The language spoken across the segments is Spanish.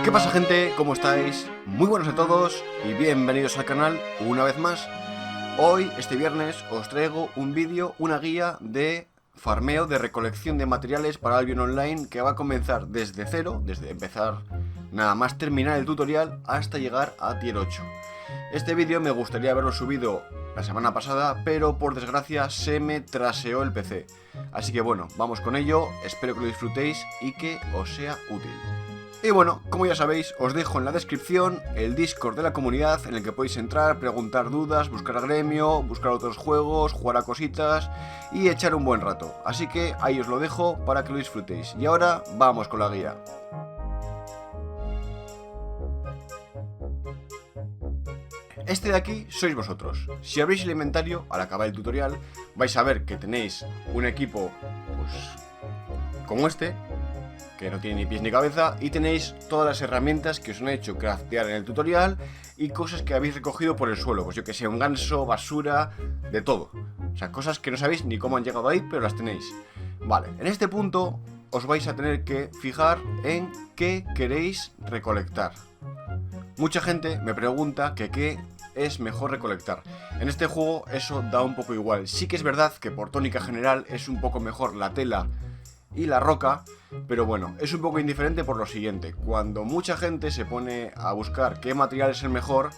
¿Qué pasa, gente? ¿Cómo estáis? Muy buenos a todos y bienvenidos al canal una vez más. Hoy, este viernes, os traigo un vídeo, una guía de farmeo, de recolección de materiales para Albion Online que va a comenzar desde cero, desde empezar nada más terminar el tutorial hasta llegar a Tier 8. Este vídeo me gustaría haberlo subido la semana pasada, pero por desgracia se me traseó el PC. Así que bueno, vamos con ello, espero que lo disfrutéis y que os sea útil. Y bueno, como ya sabéis, os dejo en la descripción el Discord de la comunidad en el que podéis entrar, preguntar dudas, buscar a gremio, buscar otros juegos, jugar a cositas y echar un buen rato. Así que ahí os lo dejo para que lo disfrutéis. Y ahora vamos con la guía. Este de aquí sois vosotros. Si abrís el inventario al acabar el tutorial, vais a ver que tenéis un equipo pues como este, que no tiene ni pies ni cabeza, y tenéis todas las herramientas que os han hecho craftear en el tutorial y cosas que habéis recogido por el suelo, pues yo que sé, un ganso, basura, de todo. O sea, cosas que no sabéis ni cómo han llegado ahí, pero las tenéis. Vale, en este punto os vais a tener que fijar en qué queréis recolectar. Mucha gente me pregunta que qué es mejor recolectar. En este juego eso da un poco igual. Sí que es verdad que por tónica general es un poco mejor la tela y la roca, pero bueno, es un poco indiferente por lo siguiente: cuando mucha gente se pone a buscar qué material es el mejor,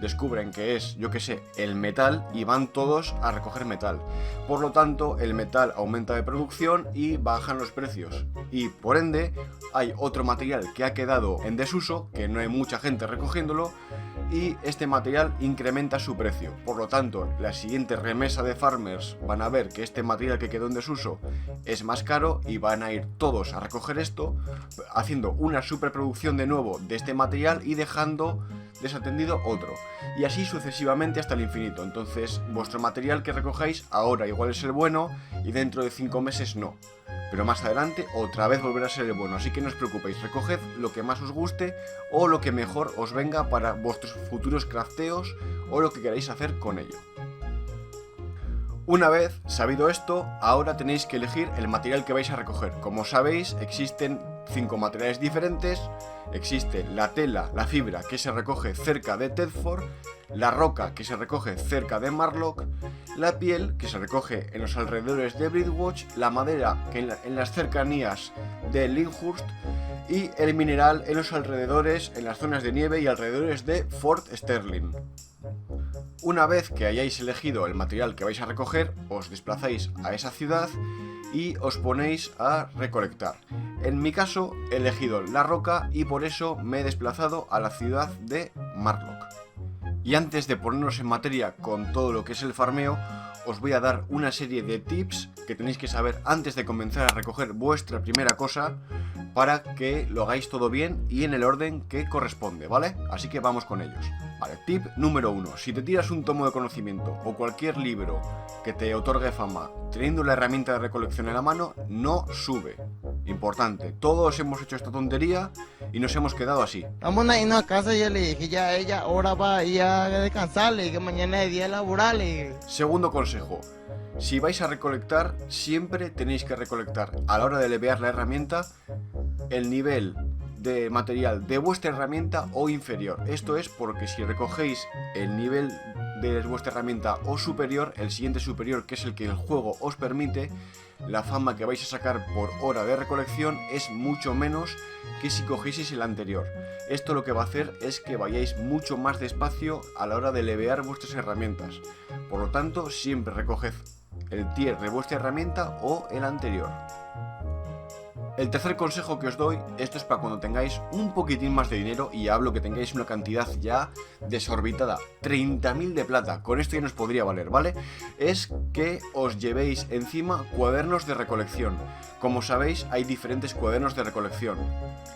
descubren que es, yo que sé, el metal y van todos a recoger metal. Por lo tanto, el metal aumenta de producción y bajan los precios. Y por ende, hay otro material que ha quedado en desuso, que no hay mucha gente recogiéndolo, y este material incrementa su precio. Por lo tanto, la siguiente remesa de farmers van a ver que este material que quedó en desuso es más caro y van a ir todos a recoger esto, haciendo una superproducción de nuevo de este material y dejando desatendido otro, y así sucesivamente hasta el infinito. Entonces vuestro material que recojáis ahora igual es el bueno y dentro de 5 meses no, pero más adelante otra vez volverá a ser el bueno. Así que no os preocupéis, recoged lo que más os guste o lo que mejor os venga para vuestros futuros crafteos o lo que queráis hacer con ello. Una vez sabido esto, ahora tenéis que elegir el material que vais a recoger. Como sabéis, existen 5 materiales diferentes. Existe la tela, la fibra, que se recoge cerca de Tedford, la roca, que se recoge cerca de Marlock, la piel, que se recoge en los alrededores de Bridgewatch, la madera, que en las cercanías de Lyndhurst, y el mineral en los alrededores, en las zonas de nieve y alrededores de Fort Sterling. Una vez que hayáis elegido el material que vais a recoger, os desplazáis a esa ciudad y os ponéis a recolectar. En mi caso he elegido la roca y por eso me he desplazado a la ciudad de Marlock. Y antes de ponernos en materia con todo lo que es el farmeo, os voy a dar una serie de tips que tenéis que saber antes de comenzar a recoger vuestra primera cosa, para que lo hagáis todo bien y en el orden que corresponde, ¿vale? Así que vamos con ellos. Vale, tip número 1. Si te tiras un tomo de conocimiento o cualquier libro que te otorgue fama teniendo la herramienta de recolección en la mano, no sube. Importante, todos hemos hecho esta tontería y nos hemos quedado así. Vamos a irnos a casa y yo le dije ya a ella, ahora va a ir a descansar, le dije mañana es día laboral. Segundo consejo: si vais a recolectar, siempre tenéis que recolectar a la hora de levear la herramienta el nivel de material de vuestra herramienta o inferior. Esto es porque si recogéis el nivel de vuestra herramienta o superior, el siguiente superior, que es el que el juego os permite, la fama que vais a sacar por hora de recolección es mucho menos que si cogieseis el anterior. Esto lo que va a hacer es que vayáis mucho más despacio a la hora de levear vuestras herramientas. Por lo tanto, siempre recoged el tier de vuestra herramienta o el anterior. El tercer consejo que os doy, esto es para cuando tengáis un poquitín más de dinero, y hablo que tengáis una cantidad ya desorbitada, 30.000 de plata, con esto ya nos podría valer, ¿vale? Es que os llevéis encima cuadernos de recolección. Como sabéis, hay diferentes cuadernos de recolección.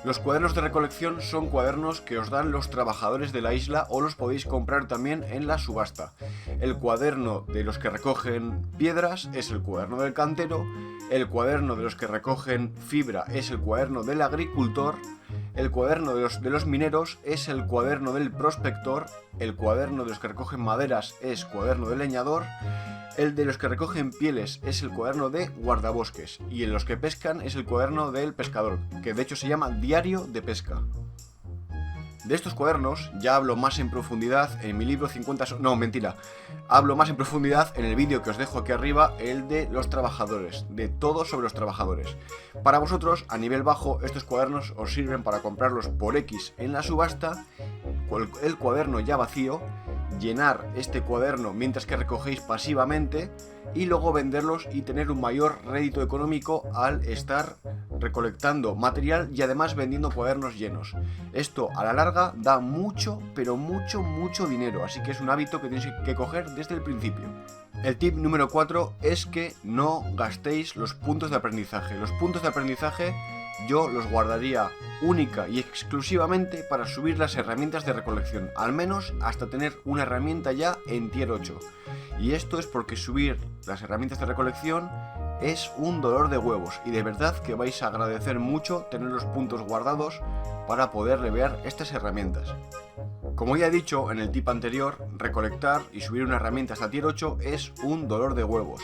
Los cuadernos de recolección son cuadernos que os dan los trabajadores de la isla o los podéis comprar también en la subasta. El cuaderno de los que recogen piedras es el cuaderno del cantero, el cuaderno de los que recogen fibra es el cuaderno del agricultor, el cuaderno de los mineros es el cuaderno del prospector, el cuaderno de los que recogen maderas es cuaderno del leñador, el de los que recogen pieles es el cuaderno de guardabosques y en los que pescan es el cuaderno del pescador, que de hecho se llama diario de pesca. De estos cuadernos ya hablo más en profundidad en mi libro 50... No, mentira. Hablo más en profundidad en el vídeo que os dejo aquí arriba, el de los trabajadores, de todo sobre los trabajadores. Para vosotros, a nivel bajo, estos cuadernos os sirven para comprarlos por X en la subasta, el cuaderno ya vacío, llenar este cuaderno mientras que recogéis pasivamente y luego venderlos y tener un mayor rédito económico al estar recolectando material y además vendiendo cuadernos llenos. Esto a la larga da mucho, pero mucho dinero, así que es un hábito que tenéis que coger desde el principio. El tip número 4 es que no gastéis los puntos de aprendizaje. Los puntos de aprendizaje yo los guardaría única y exclusivamente para subir las herramientas de recolección, al menos hasta tener una herramienta ya en tier 8. Y esto es porque subir las herramientas de recolección es un dolor de huevos y de verdad que vais a agradecer mucho tener los puntos guardados para poder levear estas herramientas. Como ya he dicho en el tip anterior, recolectar y subir una herramienta hasta tier 8 es un dolor de huevos.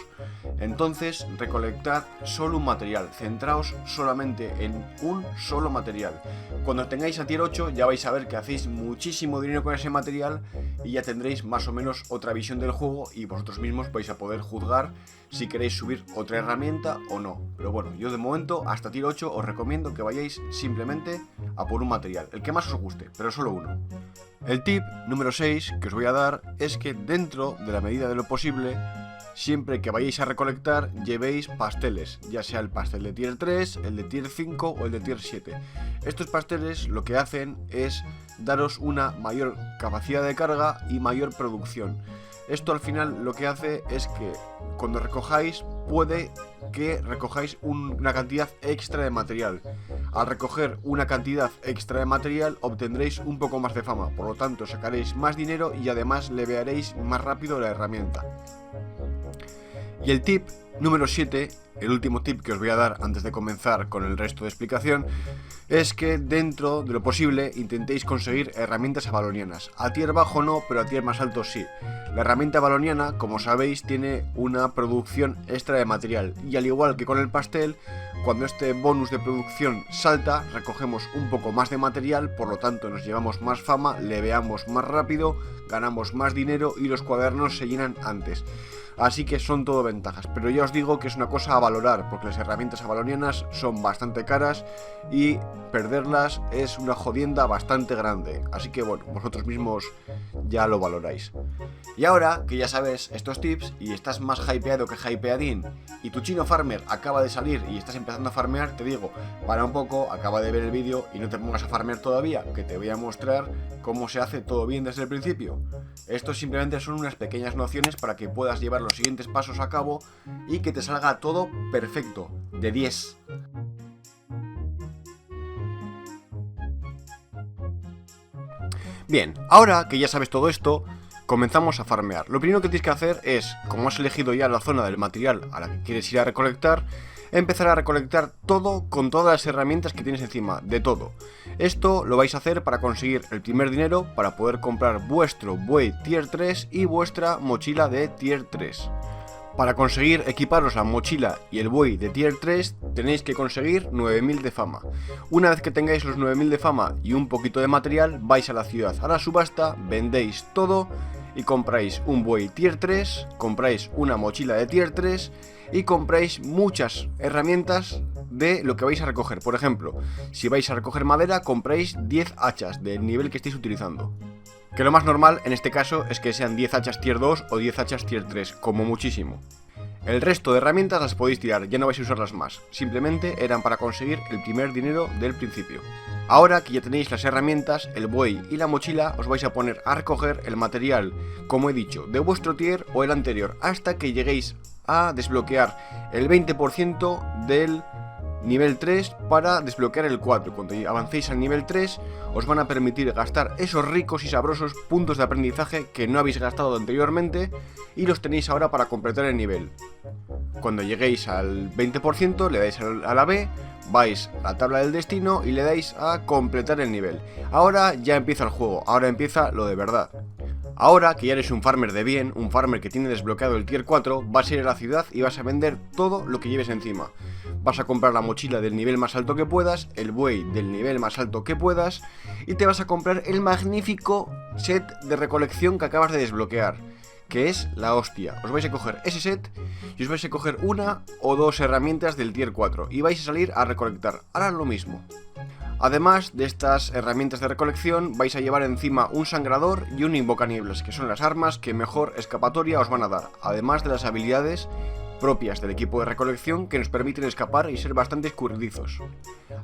Entonces, recolectad solo un material, centraos solamente en un solo material. Cuando tengáis a tier 8 ya vais a ver que hacéis muchísimo dinero con ese material y ya tendréis más o menos otra visión del juego y vosotros mismos vais a poder juzgar si queréis subir otra herramienta o no. Pero bueno, yo de momento hasta tier 8 os recomiendo que vayáis simplemente a por un material, el que más os guste, pero solo uno. El tip número 6 que os voy a dar es que dentro de la medida de lo posible, siempre que vayáis a recolectar, llevéis pasteles, ya sea el pastel de tier 3, el de tier 5 o el de tier 7. Estos pasteles lo que hacen es daros una mayor capacidad de carga y mayor producción. Esto al final lo que hace es que cuando recojáis, puede que recojáis una cantidad extra de material. Al recoger una cantidad extra de material obtendréis un poco más de fama, por lo tanto sacaréis más dinero y además levearéis más rápido la herramienta. Y el tip número 7, el último tip que os voy a dar antes de comenzar con el resto de explicación, es que dentro de lo posible intentéis conseguir herramientas avalonianas. A tier bajo no, pero a tier más alto sí. La herramienta avaloniana, como sabéis, tiene una producción extra de material y al igual que con el pastel, cuando este bonus de producción salta, recogemos un poco más de material, por lo tanto nos llevamos más fama, leveamos más rápido, ganamos más dinero y los cuadernos se llenan antes. Así que son todo ventajas, pero ya os digo que es una cosa a valorar, porque las herramientas avalonianas son bastante caras y perderlas es una jodienda bastante grande. Así que bueno, vosotros mismos ya lo valoráis. Y ahora que ya sabes estos tips y estás más hypeado que hypeadín y tu chino farmer acaba de salir y estás empezando a farmear, te digo, para un poco, acaba de ver el vídeo y no te pongas a farmear todavía, que te voy a mostrar cómo se hace todo bien desde el principio. Esto simplemente son unas pequeñas nociones para que puedas llevar los siguientes pasos a cabo y que te salga todo perfecto, de 10. Bien, ahora que ya sabes todo esto, comenzamos a farmear. Lo primero que tienes que hacer es, como has elegido ya la zona del material a la que quieres ir a recolectar, empezar a recolectar todo con todas las herramientas que tienes encima, de todo. Esto lo vais a hacer para conseguir el primer dinero para poder comprar vuestro buey tier 3 y vuestra mochila de tier 3. Para conseguir equiparos la mochila y el buey de tier 3 tenéis que conseguir 9000 de fama. Una vez que tengáis los 9000 de fama y un poquito de material, vais a la ciudad, a la subasta, vendéis todo y compráis un buey tier 3, compráis una mochila de tier 3 y compráis muchas herramientas de lo que vais a recoger. Por ejemplo, si vais a recoger madera, compráis 10 hachas del nivel que estéis utilizando. Que lo más normal en este caso es que sean 10 hachas tier 2 o 10 hachas tier 3, como muchísimo. El resto de herramientas las podéis tirar, ya no vais a usarlas más, simplemente eran para conseguir el primer dinero del principio. Ahora que ya tenéis las herramientas, el buey y la mochila, os vais a poner a recoger el material, como he dicho, de vuestro tier o el anterior, hasta que lleguéis a desbloquear el 20% del nivel 3 para desbloquear el 4. Cuando avancéis al nivel 3 os van a permitir gastar esos ricos y sabrosos puntos de aprendizaje que no habéis gastado anteriormente y los tenéis ahora para completar el nivel. Cuando lleguéis al 20% le dais a la B, vais a la tabla del destino y le dais a completar el nivel. Ahora ya empieza el juego, ahora empieza lo de verdad. Ahora que ya eres un farmer de bien, un farmer que tiene desbloqueado el tier 4, vas a ir a la ciudad y vas a vender todo lo que lleves encima. Vas a comprar la mochila del nivel más alto que puedas, el buey del nivel más alto que puedas, y te vas a comprar el magnífico set de recolección que acabas de desbloquear, que es la hostia. Os vais a coger ese set y os vais a coger una o dos herramientas del tier 4 y vais a salir a recolectar. Ahora lo mismo. Además de estas herramientas de recolección, vais a llevar encima un sangrador y un invocanieblas, que son las armas que mejor escapatoria os van a dar, además de las habilidades propias del equipo de recolección que nos permiten escapar y ser bastante escurridizos.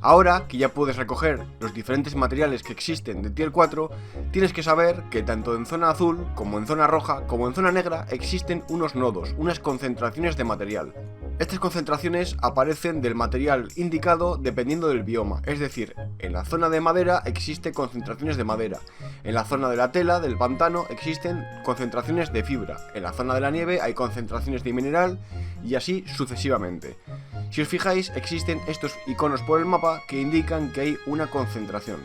Ahora que ya puedes recoger los diferentes materiales que existen de tier 4, tienes que saber que tanto en zona azul, como en zona roja, como en zona negra existen unos nodos, unas concentraciones de material. Estas concentraciones aparecen del material indicado dependiendo del bioma, es decir, en la zona de madera existen concentraciones de madera, en la zona de la tela, del pantano, existen concentraciones de fibra, en la zona de la nieve hay concentraciones de mineral y así sucesivamente. Si os fijáis, existen estos iconos por el mapa que indican que hay una concentración.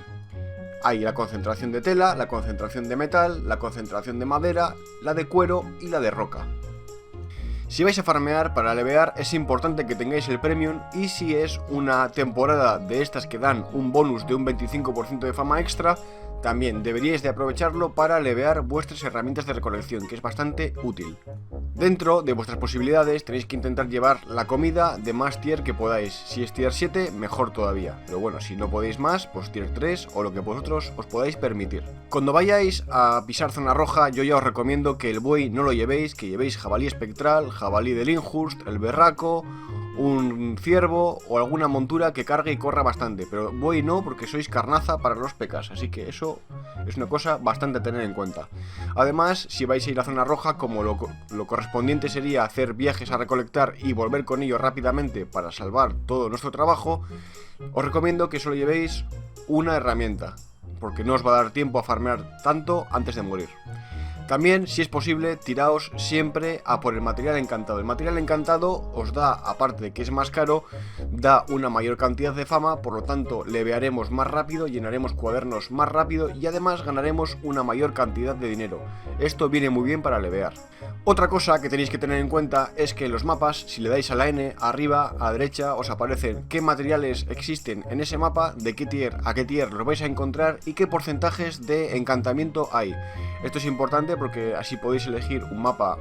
Hay la concentración de tela, la concentración de metal, la concentración de madera, la de cuero y la de roca. Si vais a farmear para levear es importante que tengáis el premium, y si es una temporada de estas que dan un bonus de un 25% de fama extra, también deberíais de aprovecharlo para levear vuestras herramientas de recolección, que es bastante útil. Dentro de vuestras posibilidades tenéis que intentar llevar la comida de más tier que podáis. Si es tier 7, mejor todavía. Pero bueno, si no podéis más, pues tier 3 o lo que vosotros os podáis permitir. Cuando vayáis a pisar zona roja, yo ya os recomiendo que el buey no lo llevéis, que llevéis jabalí espectral, jabalí del Injust, el berraco, un ciervo o alguna montura que cargue y corra bastante, pero buey no, porque sois carnaza para los pecas, así que eso es una cosa bastante a tener en cuenta. Además, si vais a ir a zona roja, como lo correspondiente sería hacer viajes a recolectar y volver con ellos rápidamente para salvar todo nuestro trabajo, os recomiendo que solo llevéis una herramienta, porque no os va a dar tiempo a farmear tanto antes de morir. También, si es posible, tiraos siempre a por el material encantado. El material encantado os da, aparte de que es más caro, da una mayor cantidad de fama, por lo tanto levearemos más rápido, llenaremos cuadernos más rápido y además ganaremos una mayor cantidad de dinero. Esto viene muy bien para levear. Otra cosa que tenéis que tener en cuenta es que en los mapas, si le dais a la N, arriba, a la derecha, os aparecen qué materiales existen en ese mapa, de qué tier a qué tier los vais a encontrar y qué porcentajes de encantamiento hay. Esto es importante porque así podéis elegir un mapa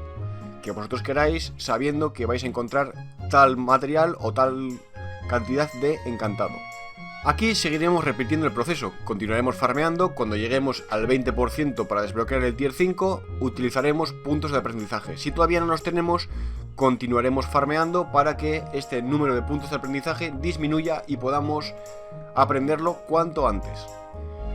que vosotros queráis, sabiendo que vais a encontrar tal material o tal cantidad de encantado. Aquí seguiremos repitiendo el proceso, continuaremos farmeando. Cuando lleguemos al 20% para desbloquear el tier 5, utilizaremos puntos de aprendizaje. Si todavía no los tenemos, continuaremos farmeando para que este número de puntos de aprendizaje disminuya y podamos aprenderlo cuanto antes.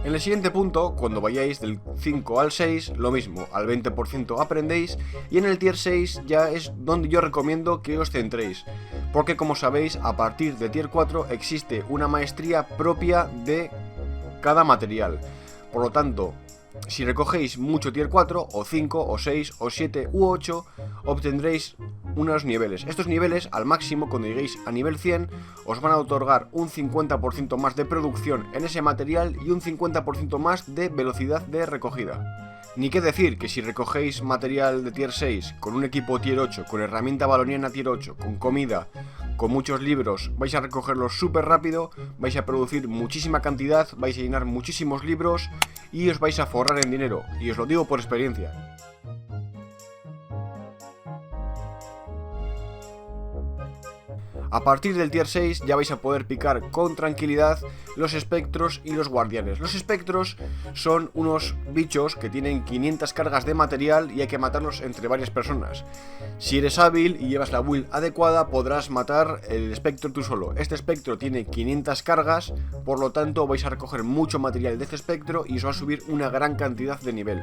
En el siguiente punto, cuando vayáis del 5 al 6, lo mismo, al 20% aprendéis, y en el tier 6 ya es donde yo recomiendo que os centréis, porque como sabéis, a partir de tier 4 existe una maestría propia de cada material. Por lo tanto, si recogéis mucho tier 4, o 5, o 6, o 7 u 8, obtendréis unos niveles. Estos niveles, al máximo, cuando lleguéis a nivel 100, os van a otorgar un 50% más de producción en ese material y un 50% más de velocidad de recogida. Ni qué decir que si recogéis material de tier 6 con un equipo tier 8, con herramienta baloniana tier 8, con comida, con muchos libros, vais a recogerlos súper rápido, vais a producir muchísima cantidad, vais a llenar muchísimos libros y os vais a forrar en dinero, y os lo digo por experiencia. A partir del tier 6 ya vais a poder picar con tranquilidad los espectros y los guardianes. Los espectros son unos bichos que tienen 500 cargas de material y hay que matarlos entre varias personas. Si eres hábil y llevas la build adecuada, podrás matar el espectro tú solo. Este espectro tiene 500 cargas, por lo tanto vais a recoger mucho material de este espectro y os va a subir una gran cantidad de nivel.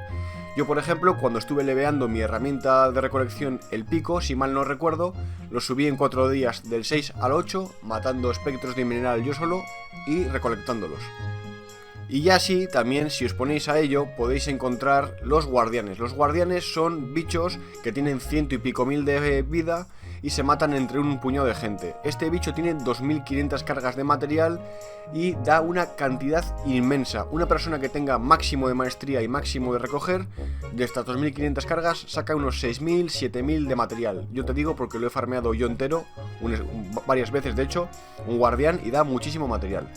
Yo, por ejemplo, cuando estuve leveando mi herramienta de recolección, el pico, si mal no recuerdo, lo subí en 4 días del 6 al 8, matando espectros de mineral yo solo y recolectándolos. Y ya así, también si os ponéis a ello, podéis encontrar los guardianes. Los guardianes son bichos que tienen 100 y pico mil de vida y se matan entre un puñado de gente. Este bicho tiene 2500 cargas de material y da una cantidad inmensa. Una persona que tenga máximo de maestría y máximo de recoger, de estas 2500 cargas saca unos 6000, 7000 de material. Yo te digo porque lo he farmeado yo entero, varias veces de hecho, un guardián, y da muchísimo material.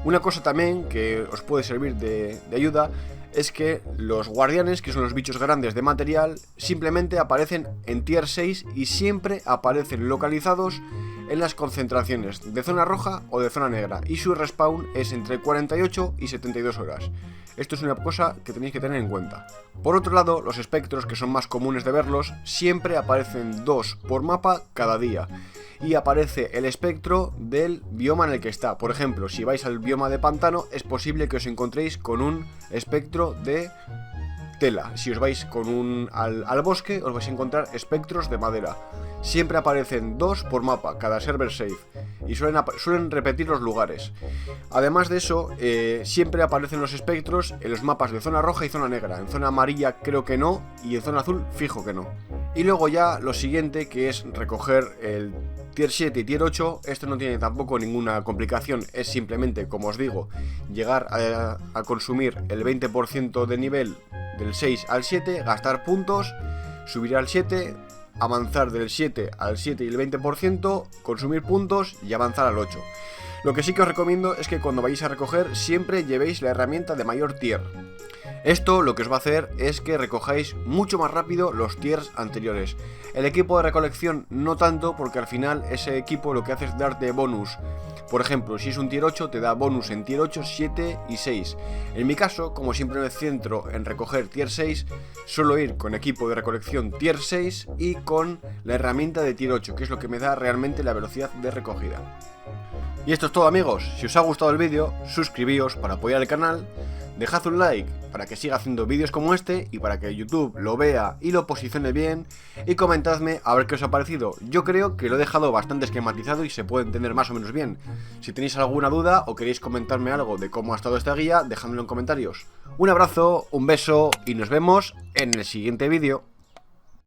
Una cosa también que os puede servir de ayuda es que los guardianes, que son los bichos grandes de material, simplemente aparecen en tier 6 y siempre aparecen localizados en las concentraciones de zona roja o de zona negra, y su respawn es entre 48 y 72 horas. Esto es una cosa que tenéis que tener en cuenta. Por otro lado, los espectros, que son más comunes de verlos, siempre aparecen 2 por mapa cada día. Y aparece el espectro del bioma en el que está. Por ejemplo, si vais al bioma de pantano, es posible que os encontréis con un espectro de tela. Si os vais al bosque, os vais a encontrar espectros de madera. Siempre aparecen 2 por mapa, cada server safe, y suelen repetir los lugares. Además de eso, siempre aparecen los espectros en los mapas de zona roja y zona negra. En zona amarilla creo que no, y en zona azul fijo que no. Y luego ya lo siguiente, que es recoger el tier 7 y tier 8, esto no tiene tampoco ninguna complicación, es simplemente, como os digo, llegar a consumir el 20% de nivel del 6 al 7, gastar puntos, subir al 7, avanzar del 7 al 7 y el 20%, consumir puntos y avanzar al 8. Lo que sí que os recomiendo es que cuando vayáis a recoger siempre llevéis la herramienta de mayor tier. Esto lo que os va a hacer es que recojáis mucho más rápido los tiers anteriores. El equipo de recolección no tanto, porque al final ese equipo lo que hace es darte bonus. Por ejemplo, si es un tier 8 te da bonus en tier 8, 7 y 6. En mi caso, como siempre me centro en recoger tier 6, suelo ir con equipo de recolección tier 6 y con la herramienta de tier 8, que es lo que me da realmente la velocidad de recogida. Y esto es todo, amigos. Si os ha gustado el vídeo, suscribíos para apoyar el canal, dejad un like para que siga haciendo vídeos como este y para que YouTube lo vea y lo posicione bien, y comentadme a ver qué os ha parecido. Yo creo que lo he dejado bastante esquematizado y se puede entender más o menos bien. Si tenéis alguna duda o queréis comentarme algo de cómo ha estado esta guía, dejadmelo en comentarios. Un abrazo, un beso y nos vemos en el siguiente vídeo.